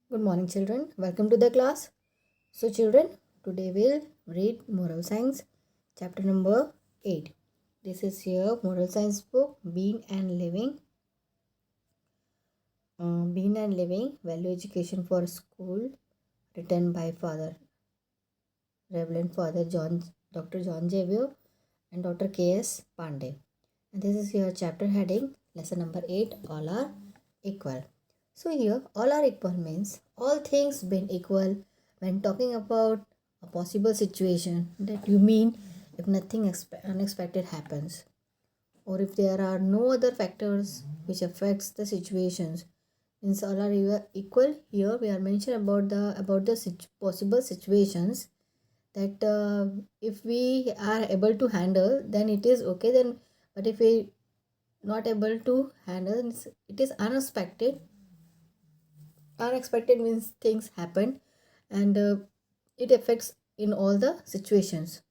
Good morning, children. Welcome to the class. So, children, today we'll read Moral Science, chapter number 8. This is your Moral Science book, Being and Living. Being and Living, Value Education for School, written by Reverend Father Dr. John Javier and Dr. K.S. Pandey. And this is your chapter heading, lesson number 8, All Are Equal. So here, all are equal means all things being equal when talking about a possible situation that you mean if nothing unexpected happens or if there are no other factors which affects the situations means all are equal. Here we are mentioning about the possible situations that if we are able to handle then it is okay, then but if we not able to handle it is unexpected means things happen and it affects in all the situations.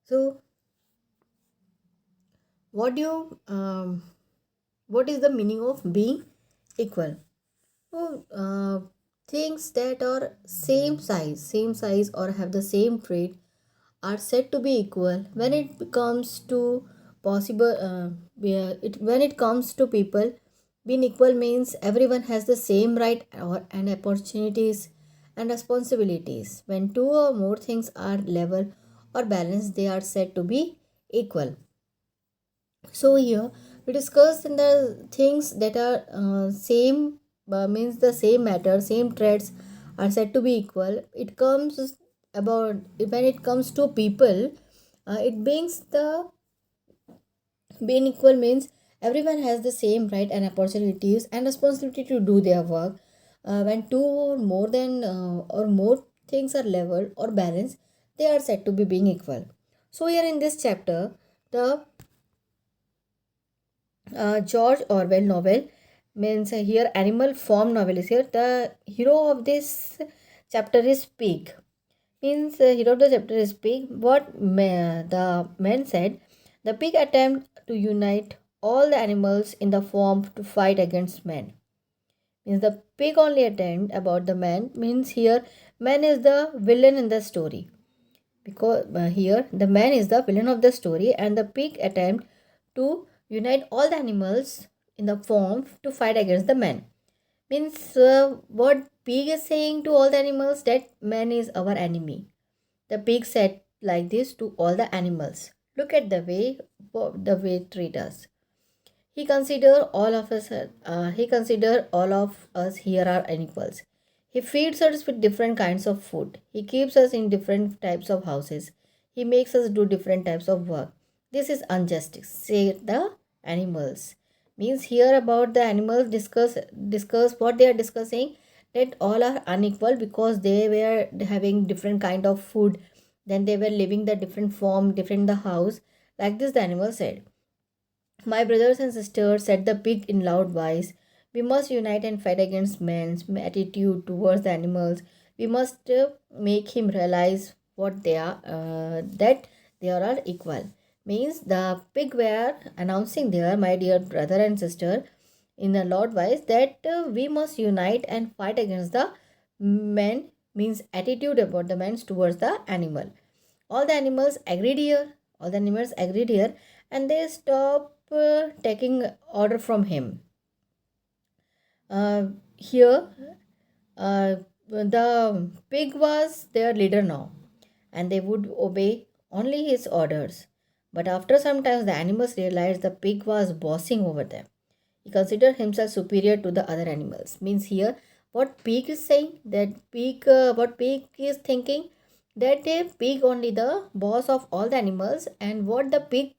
So what do you what is the meaning of being equal? So things that are same size or have the same trait are said to be equal when it becomes to possible when it comes to people. Being equal means everyone has the same right and opportunities and responsibilities. When two or more things are level or balanced, they are said to be equal. So here we discussed in the things that are same means the same matter, same traits are said to be equal. It comes about when it comes to people, it brings the being equal means everyone has the same right and opportunities and responsibility to do their work. When two or more things are leveled or balanced, they are said to be being equal. So here in this chapter, the George Orwell novel means here animal farm novel is here. The hero of this chapter is pig. Means hero of the chapter is pig. The man said, the pig attempt to unite all the animals in the farm to fight against man. Means the pig only attempt about the man means here man is the villain in the story, because here the man is the villain of the story and the pig attempt to unite all the animals in the farm to fight against the man. Means what pig is saying to all the animals that man is our enemy. The pig said like this to all the animals. Look at the way treat us. He consider all of us. He consider all of us here are equals. He feeds us with different kinds of food. He keeps us in different types of houses. He makes us do different types of work. This is injustice, say the animals. Means here about the animals discuss what they are discussing, that all are unequal because they were having different kind of food, then they were living the different form, different the house. Like this the animal said. My brothers and sisters, said the pig in loud voice, we must unite and fight against man's attitude towards the animals. We must make him realize that they are all equal. Means the pig were announcing there, my dear brother and sister, in a loud voice that we must unite and fight against the men, means attitude about the men towards the animal. All the animals agreed here. All the animals agreed here, and they stop taking order from him. Here, the pig was their leader now, and they would obey only his orders. But after some time, the animals realized the pig was bossing over them. He considered himself superior to the other animals. Means here, what pig is saying, what pig is thinking, that a pig only the boss of all the animals, and what the pig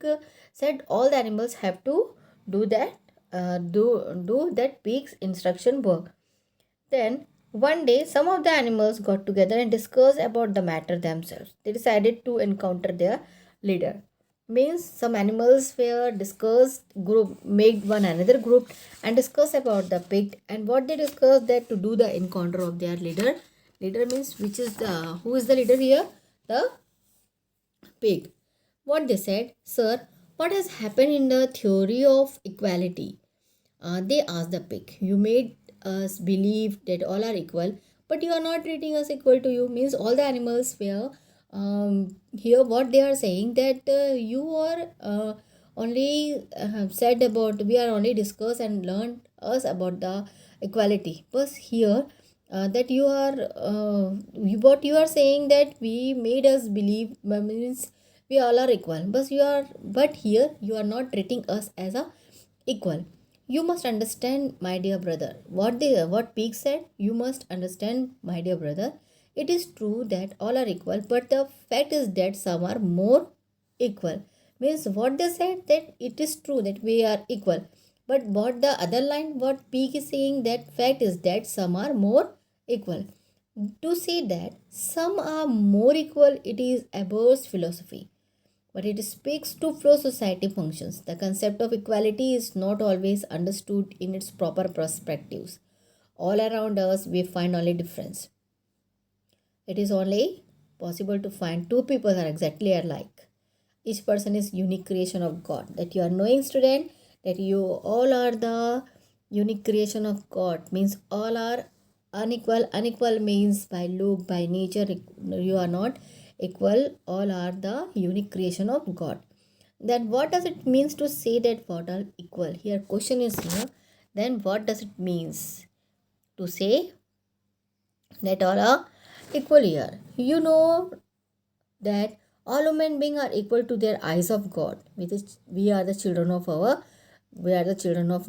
said, all the animals have to do that, do that pig's instruction work. Then one day, some of the animals got together and discussed about the matter themselves. They decided to encounter their leader. Means some animals were discussed group, made one another group and discuss about the pig, and what they discussed that to do the encounter of their leader. Leader means which is the who is the leader here? The pig. What they said, sir, what has happened in the theory of equality? They asked the pig. You made us believe that all are equal, but you are not treating us equal to you. Means all the animals were here what they are saying that you are only said about, we are only discussed and learned us about the equality, but here that you are what you are saying that we made us believe means we all are equal, but here you are not treating us as a equal. You must understand, my dear brother, what Peake said. You must understand, my dear brother, it is true that all are equal, but the fact is that some are more equal. Means what they said, that it is true that we are equal, but what the other line, what Peake is saying, that fact is that some are more equal. To say that some are more equal, it is Aber's philosophy, but it speaks to flow society functions. The concept of equality is not always understood in its proper perspectives. All around us, we find only difference. It is only possible to find two people are exactly alike. Each person is unique creation of God. That you are knowing, student, that you all are the unique creation of God. Means all are unequal. Unequal means by look, by nature, you are not equal. All are the unique creation of God. Then what does it means to say that what are equal? Here question is here. Then what does it means to say that all are equal here? You know that all human beings are equal to their eyes of God. We are the children of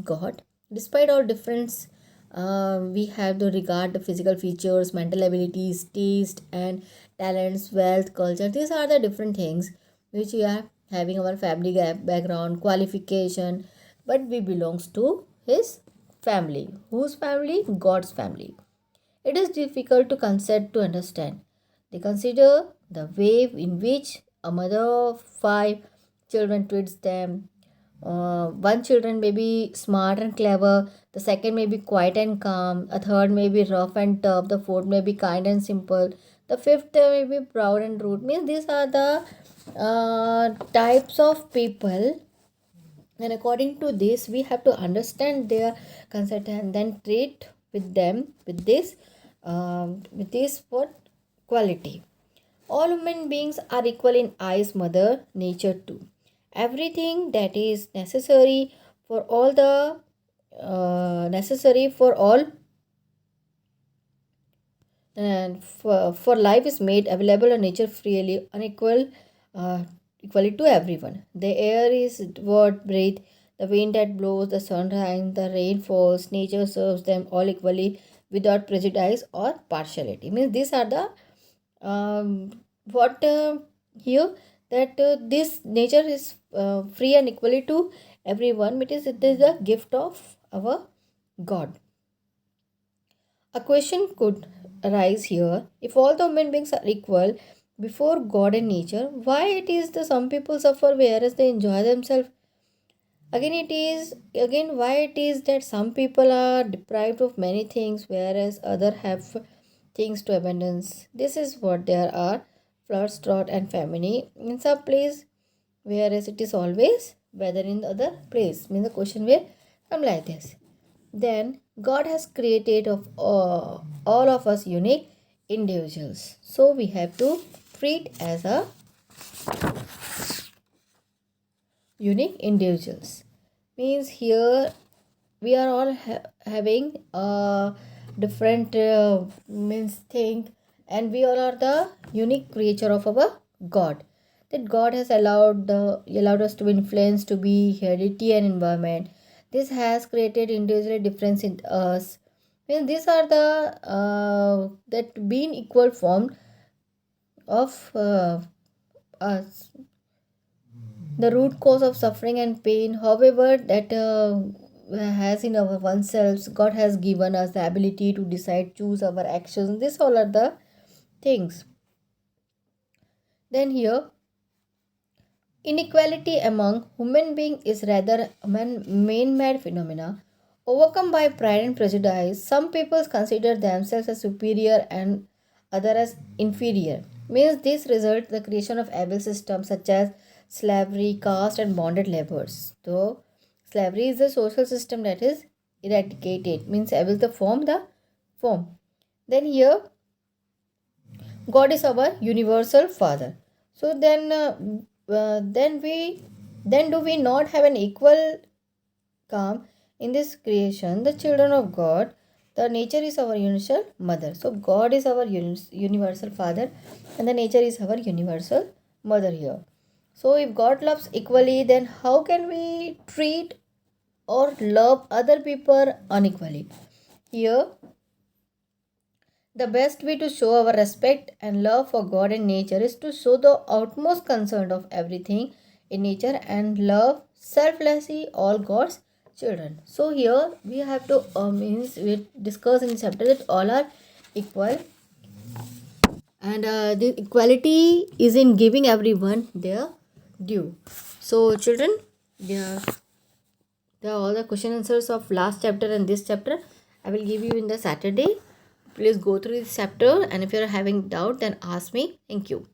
God. Despite all difference, we have to regard the physical features, mental abilities, taste and talents, wealth, culture. These are the different things which we are having, our family background, qualification, but we belongs to His family. Whose family? God's family. It is difficult to concept to understand. They consider the way in which a mother of 5 children treats them. One children may be smart and clever, the second may be quiet and calm, a third may be rough and tough, the fourth may be kind and simple, the fifth may be proud and rude. Means these are the types of people, and according to this we have to understand their concept and then treat with them with this what quality. All human beings are equal in eyes mother nature too. Everything that is necessary for all the necessary for all and for life is made available on nature freely, unequal, equally to everyone. The air is what breathe, the wind that blows, the sun shines, the rain falls. Nature serves them all equally without prejudice or partiality. Means these are the what here that this nature is free and equally to everyone. It is a gift of our God. A question could arise here: if all the human beings are equal before God and nature, why it is the some people suffer whereas they enjoy themselves? Again why it is that some people are deprived of many things whereas other have things to abundance. This is what there are floods, drought, and famine in some place, whereas it is always weather in the other place. Means the question will come like this. Then God has created of all of us unique individuals. So we have to treat as a unique individuals. Means here we are all having a different means thing, and we all are the unique creature of our God. That God has allowed us to be influenced to be heredity and environment. This has created individual difference in us. Means these are the that being equal form of us. The root cause of suffering and pain, however, that has in our oneself, God has given us the ability to decide, choose our actions. This all are the things. Then here, inequality among human beings is rather a man-made phenomena. Overcome by pride and prejudice, some people consider themselves as superior and other as inferior. Means this result the creation of evil systems such as slavery, caste, and bonded labors. So slavery is a social system that is eradicate it, means I will the form. Then here God is our universal Father. So then do we not have an equal calm in this creation? The children of God, the nature is our universal mother. So God is our universal Father, and the nature is our universal mother here. So if God loves equally, then how can we treat or love other people unequally? Here the best way to show our respect and love for God and nature is to show the utmost concern of everything in nature and love selflessly all God's children. So here we have to means we discuss in this chapter that all are equal, and the equality is in giving everyone their due. So children, yeah, there are all the question answers of last chapter and this chapter. I will give you in the Saturday. Please go through this chapter, and if you are having doubt, then ask me. Thank you.